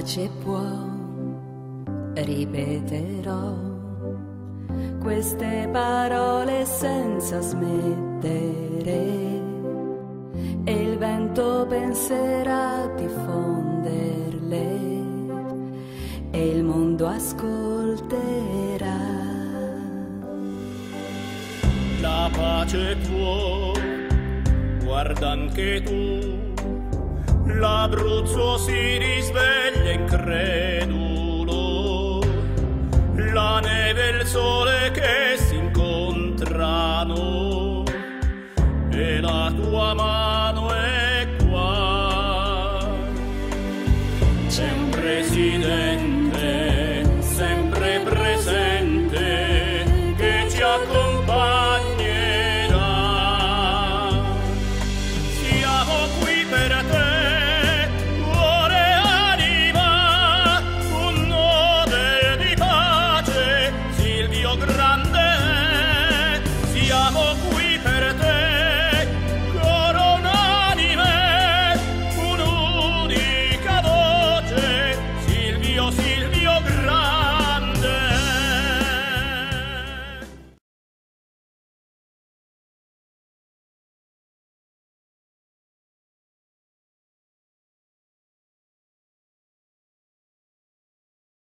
pace può, ripeterò queste parole senza smettere, e il vento penserà di fonderle e il mondo ascolterà. La pace può, guarda anche tu, l'Abruzzo si risveglia incredulo, la neve e il sole che si incontrano, e la tua mano è qua. C'è un presidente